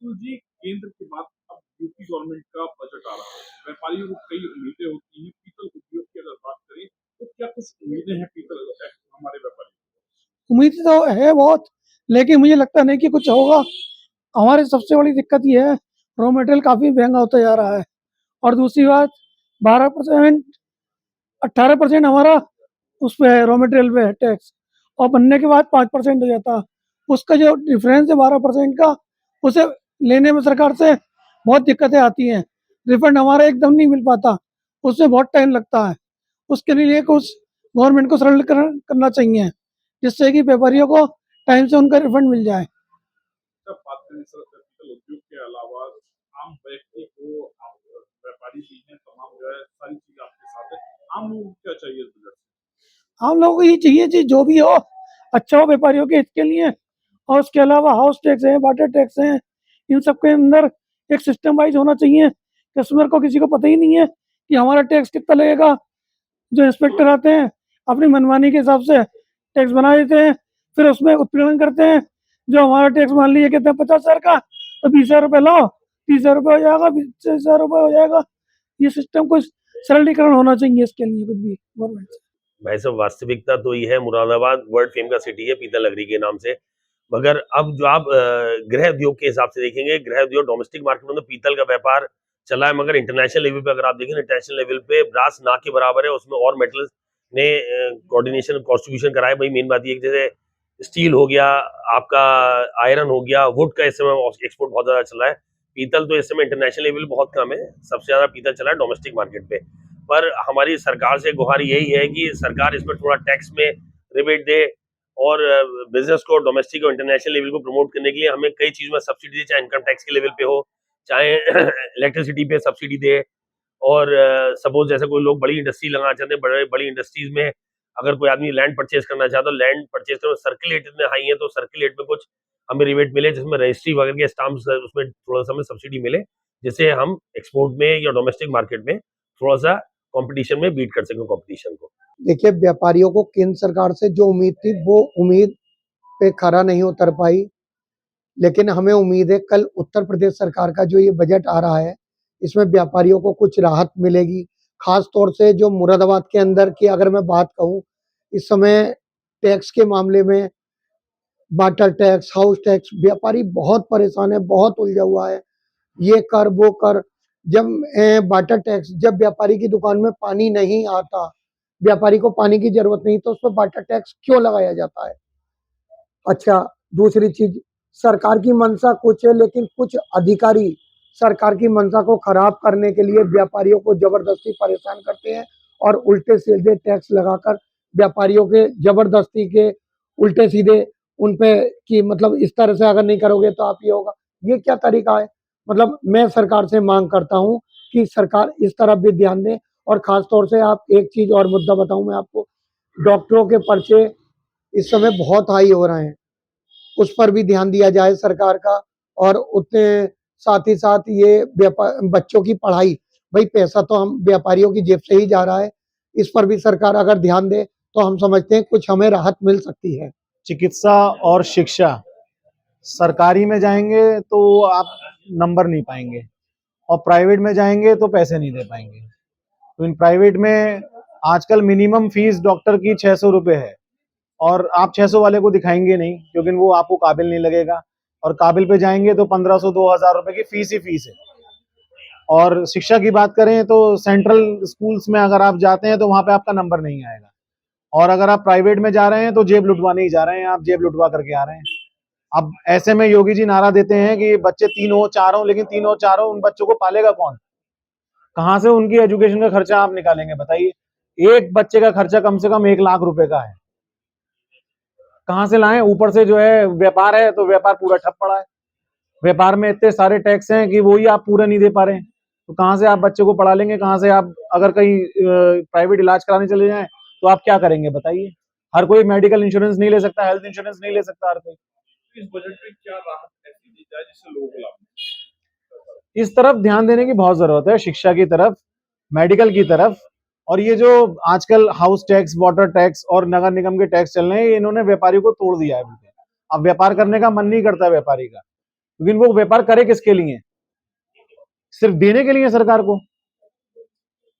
अतुल जी, केंद्र के बाद अब यूपी गवर्नमेंट का बजट आ रहा है। व्यापारियों को कई उम्मीदें होती हैं। पीतल उद्योग की अगर बात करें तो क्या कुछ उम्मीदें हैं पीतल हमारे व्यापारियों को? उम्मीद तो है बहुत, लेकिन मुझे लगता नहीं कि कुछ होगा। हमारी सबसे बड़ी दिक्कत ये है, रॉ मटेरियल काफ़ी महंगा होता जा रहा है। और दूसरी बात, 12% 18% हमारा उस पे है, रॉ मटेरियल पे है टैक्स, और बनने के बाद 5% हो जाता। उसका जो डिफरेंस है 12% का, उसे लेने में सरकार से बहुत दिक्कतें आती हैं। रिफंड हमारा एकदम नहीं मिल पाता, उसमें बहुत टाइम लगता है। उसके लिए कुछ गवर्नमेंट को करना चाहिए, जिससे कि व्यापारियों को टाइम से उनका रिफंड मिल जाए। जब बात करें सर पीतल उद्योग के अलावा आम व्यक्ति को व्यापारी भी हैं, तमाम जो है सारी चीज आपके साथ है। आम लोगों को क्या चाहिए इस बजट से? हम लोगों को ये चाहिए कि जो भी हो अच्छा हो व्यापारियों के हित के लिए। और उसके अलावा हाउस टैक्स है, वाटर टैक्स है, इन सब के अंदर एक सिस्टम वाइज होना चाहिए। कस्टमर को किसी को पता ही नहीं है कि हमारा टैक्स कितना लगेगा। जो इंस्पेक्टर आते हैं अपनी मनमानी के हिसाब से टैक्स बना देते हैं, फिर उसमें उत्पीड़न करते हैं। जो हमारा टैक्स मान लीजिए कहते हैं 50,000 का, तो 20,000 रुपये लाओ, 30,000 रुपये हो जाएगा, 20,000 रुपये हो जाएगा। ये सिस्टम को सरलीकरण होना चाहिए इसके लिए कुछ भी गवर्नमेंट से। भाई साहब, वास्तविकता तो ये है, मुरादाबाद वर्ल्ड फेम का सिटी है पीतल नगरी के नाम से। मगर अब जो आप गृह उद्योग के हिसाब से देखेंगे, गृह उद्योग डोमेस्टिक मार्केट में तो पीतल का व्यापार चला है, मगर इंटरनेशनल लेवल पे अगर आप देखें, इंटरनेशनल लेवल पे ब्रास ना के बराबर है। उसमें और मेटल्स ने कोऑर्डिनेशन कॉन्स्टिट्यूशन कराया। भाई मेन बात ये जैसे स्टील हो गया, आपका आयरन हो गया, वुड का इस समय एक्सपोर्ट बहुत ज्यादा चल रहा है। पीतल तो इस समय इंटरनेशनल लेवल बहुत कम है, सबसे ज्यादा पीतल चला है डोमेस्टिक मार्केट पे। पर हमारी सरकार से गुहार यही है कि सरकार इस पर थोड़ा टैक्स में रिबेट दे, और बिजनेस को डोमेस्टिक और इंटरनेशनल लेवल को प्रमोट करने के लिए हमें कई चीजों में सब्सिडी दे, चाहे इनकम टैक्स के लेवल पे हो, चाहे इलेक्ट्रिसिटी पे सब्सिडी दे। और सपोज जैसे कोई लोग बड़ी इंडस्ट्री लगाना चाहते हैं, बड़ी इंडस्ट्रीज में अगर कोई आदमी लैंड परचेज करना चाहता है, तो लैंड परचेज करने सर्किल रेट इतने हाई है, तो सर्किल रेट में कुछ हमें रिबेट मिले, जिसमें रजिस्ट्री वगैरह के स्टाम्प उसमें थोड़ा सा हमें सब्सिडी मिले, जिससे हम एक्सपोर्ट में या डोमेस्टिक मार्केट में थोड़ा सा कंपटीशन में बीट कर सकें कंपटीशन को। देखिए, व्यापारियों को केंद्र सरकार से जो उम्मीद थी वो उम्मीद पे खरा नहीं उतर पाई, लेकिन हमें उम्मीद है कल उत्तर प्रदेश सरकार का जो ये बजट आ रहा है, इसमें व्यापारियों को कुछ राहत मिलेगी। खास तौर से जो मुरादाबाद के अंदर की अगर मैं बात कहूँ, इस समय टैक्स के मामले में वाटर टैक्स, हाउस टैक्स, व्यापारी बहुत परेशान है, बहुत उलझा हुआ है। ये कर वो कर, जब वाटर टैक्स, जब व्यापारी की दुकान में पानी नहीं आता, व्यापारी को पानी की जरूरत नहीं, तो उस पर वाटर टैक्स क्यों लगाया जाता है? अच्छा, दूसरी चीज, सरकार की मंशा कुछ है, लेकिन कुछ अधिकारी सरकार की मंशा को खराब करने के लिए व्यापारियों को जबरदस्ती परेशान करते हैं और उल्टे सीधे टैक्स लगाकर व्यापारियों के जबरदस्ती के उल्टे सीधे उन पे कि मतलब इस तरह से अगर नहीं करोगे तो आप ये होगा। ये क्या तरीका है? मतलब मैं सरकार से मांग करता हूँ कि सरकार इस तरफ भी ध्यान दे। और खास तौर से आप एक चीज और मुद्दा बताऊं मैं आपको, डॉक्टरों के पर्चे इस समय बहुत हाई हो रहे हैं, उस पर भी ध्यान दिया जाए सरकार का। और उतने साथ ही साथ ये बच्चों की पढ़ाई, भाई पैसा तो हम व्यापारियों की जेब से ही जा रहा है, इस पर भी सरकार अगर ध्यान दे तो हम समझते हैं कुछ हमें राहत मिल सकती है। चिकित्सा और शिक्षा, सरकारी में जाएंगे तो आप नंबर नहीं पाएंगे, और प्राइवेट में जाएंगे तो पैसे नहीं दे पाएंगे। तो इन प्राइवेट में आजकल मिनिमम फीस डॉक्टर की 600 रुपये है, और आप 600 वाले को दिखाएंगे नहीं, क्योंकि वो आपको काबिल नहीं लगेगा। और काबिल पे जाएंगे तो 1500-2000 रुपए की फीस ही फीस है। और शिक्षा की बात करें तो सेंट्रल स्कूल्स में अगर आप जाते हैं तो वहां पे आपका नंबर नहीं आएगा, और अगर आप प्राइवेट में जा रहे हैं तो जेब लुटवाने ही जा रहे हैं, आप जेब लुटवा करके आ रहे हैं। अब ऐसे में योगी जी नारा देते हैं कि बच्चे 3 हो 4 हो, लेकिन 3 हो 4 हो, उन बच्चों को पालेगा कौन? कहाँ से उनकी एजुकेशन का खर्चा आप निकालेंगे बताइए? एक बच्चे का खर्चा कम से कम 1 लाख रुपए का है, कहाँ से लाएं? ऊपर से जो है व्यापार है तो व्यापार पूरा ठप पड़ा है। व्यापार में इतने सारे टैक्स हैं कि वो ही आप पूरा नहीं दे पा रहे हैं, तो कहाँ से आप बच्चे को पढ़ा लेंगे? कहाँ से आप अगर कहीं प्राइवेट इलाज कराने चले जाएं तो आप क्या करेंगे बताइए? हर कोई मेडिकल इंश्योरेंस नहीं ले सकता, हेल्थ इंश्योरेंस नहीं ले सकता हर कोई। इस बजट में क्या राहत ऐसी दी जाए जिससे लोगों को लाभ मिले? इस तरफ ध्यान देने की बहुत जरूरत है, शिक्षा की तरफ, मेडिकल की तरफ। और ये जो आजकल हाउस टैक्स, वाटर टैक्स और नगर निगम के टैक्स चल रहे हैं, इन्होंने व्यापारियों को तोड़ दिया है बिल्कुल। अब व्यापार करने का मन नहीं करता व्यापारी का। लेकिन वो व्यापार करे किसके लिए? सिर्फ देने के लिए सरकार को?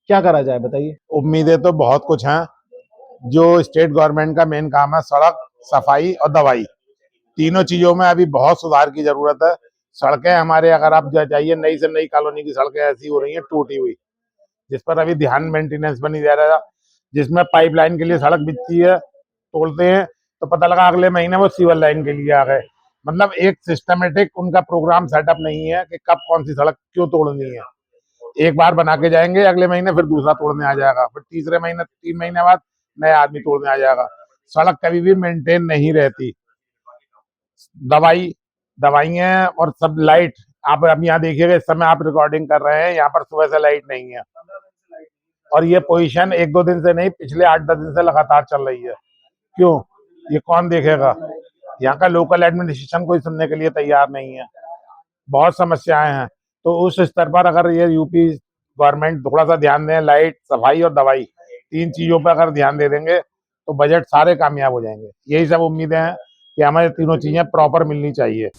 क्या करा जाए बताइए। उम्मीदें तो बहुत कुछ हैं। जो स्टेट गवर्नमेंट का मेन काम है सड़क, सफाई और दवाई, तीनों चीजों में अभी बहुत सुधार की जरूरत है। सड़कें हमारे, अगर आप जाइए, नई से नई कॉलोनी की सड़कें ऐसी हो रही हैं टूटी हुई, जिस पर अभी ध्यान मेंटेनेंस बनी जा रहा है। जिसमें पाइपलाइन के लिए सड़क बिकती है, तोड़ते हैं तो पता लगा अगले महीने वो सीवर लाइन के लिए आ गए। मतलब एक सिस्टमेटिक उनका प्रोग्राम सेटअप नहीं है कि कब कौन सी सड़क क्यों तोड़नी है। एक बार बना के जाएंगे, अगले महीने फिर दूसरा तोड़ने आ जाएगा, फिर तीसरे महीने 3 महीने बाद नया आदमी तोड़ने आ जाएगा। सड़क कभी भी मेंटेन नहीं रहती। दवाइयाँ और सब लाइट, आप अब यहाँ देखिएगा, इस समय आप रिकॉर्डिंग कर रहे हैं, यहाँ पर सुबह से लाइट नहीं है और ये पोजीशन 1-2 दिन से नहीं, पिछले 8-10 दिन से लगातार चल रही है। क्यों? ये कौन देखेगा? यहाँ का लोकल एडमिनिस्ट्रेशन कोई सुनने के लिए तैयार नहीं है। बहुत समस्याएं हैं। तो उस स्तर पर अगर ये यूपी गवर्नमेंट थोड़ा सा ध्यान दें, लाइट, सफाई और दवाई, 3 चीजों पर अगर ध्यान दे देंगे तो बजट सारे कामयाब हो जाएंगे। यही सब उम्मीदें हैं कि हमें तीनों चीजें प्रॉपर मिलनी चाहिए।